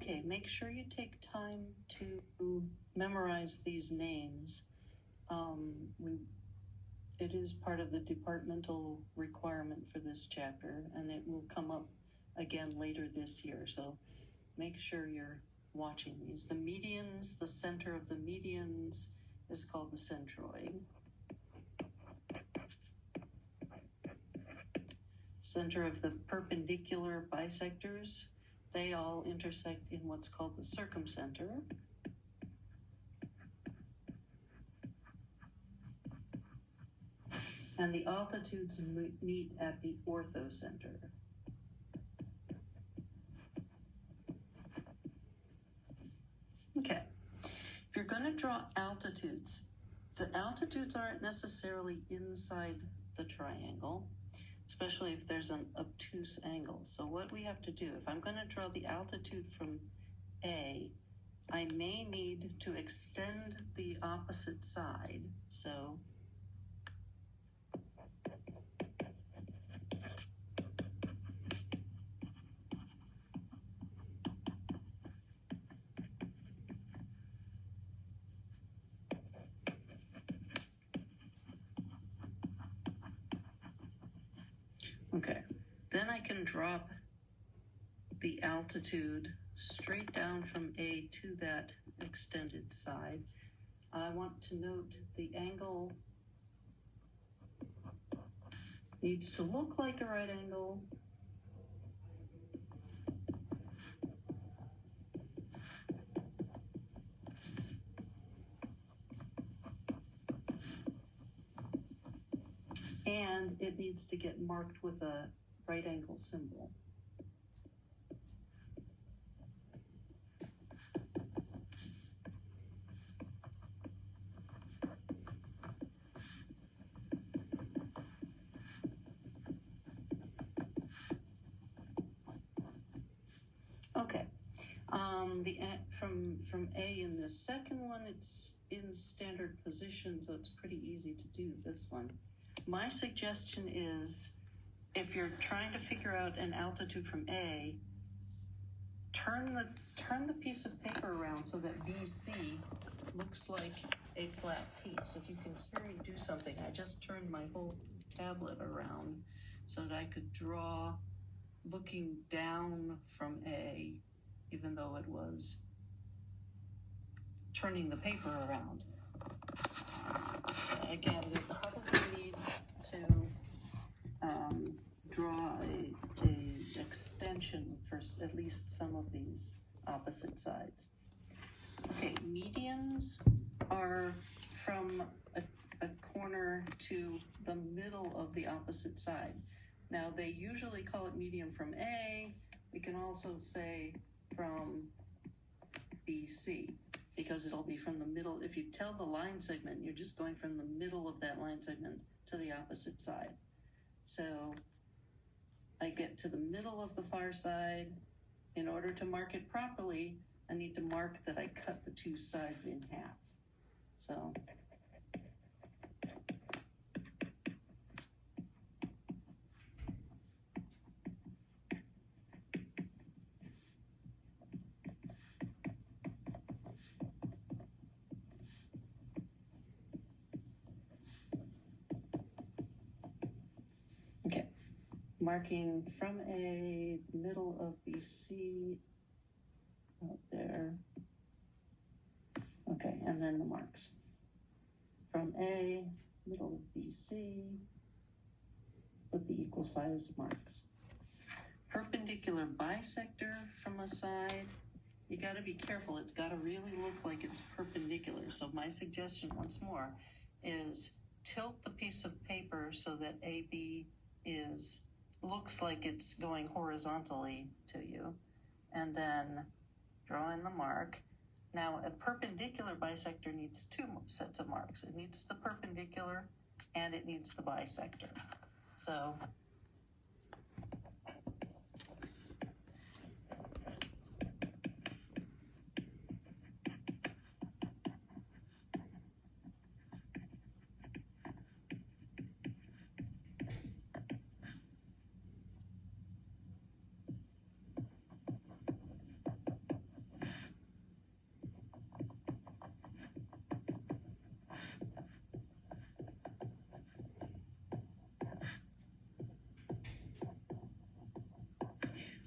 Okay, make sure you take time to memorize these names. It is part of the departmental requirement for this chapter, and it will come up again later this year, so make sure you're watching these. The medians, the center of the medians is called the centroid. Center of the perpendicular bisectors, they all intersect in what's called the circumcenter. And the altitudes meet at the orthocenter. Okay, if you're going to draw altitudes, the altitudes aren't necessarily inside the triangle, especially if there's an obtuse angle. So what we have to do, if I'm going to draw the altitude from A, I may need to extend the opposite side. So okay, then I can drop the altitude straight down from A to that extended side. I want to note the angle needs to look like a right angle. And it needs to get marked with a right angle symbol. Okay, from A in the second one, it's in standard position, so it's pretty easy to do this one. My suggestion is, if you're trying to figure out an altitude from A, turn the piece of paper around so that BC looks like a flat piece. If you can hear me do something, I just turned my whole tablet around so that I could draw looking down from A, even though it was turning the paper around. Again, you probably need to draw a extension for at least some of these opposite sides. Okay, medians are from a corner to the middle of the opposite side. Now, they usually call it median from A. We can also say from BC, because it'll be from the middle. If you tell the line segment, you're just going from the middle of that line segment to the opposite side. So I get to the middle of the far side. In order to mark it properly, I need to mark that I cut the two sides in half. So okay, marking from A, middle of BC, out there. Okay, and then the marks. From A, middle of BC, with the equal size marks. Perpendicular bisector from a side, you gotta be careful. It's gotta really look like it's perpendicular. So my suggestion, once more, is tilt the piece of paper so that AB looks like it's going horizontally to you, and then draw in the mark. Now, a perpendicular bisector needs two sets of marks. It needs the perpendicular and it needs the bisector. So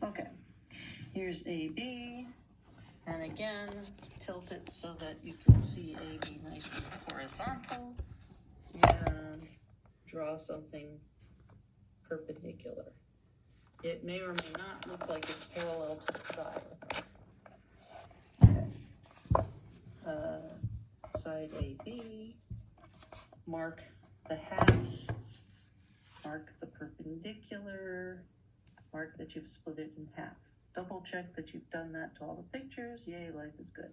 Okay, here's AB, and again, tilt it so that you can see AB nice and horizontal, and draw something perpendicular. It may or may not look like it's parallel to the side. Okay. Side AB, mark the halves, mark the perpendicular, mark that you've split it in half. Double check that you've done that to all the pictures. Yay, life is good.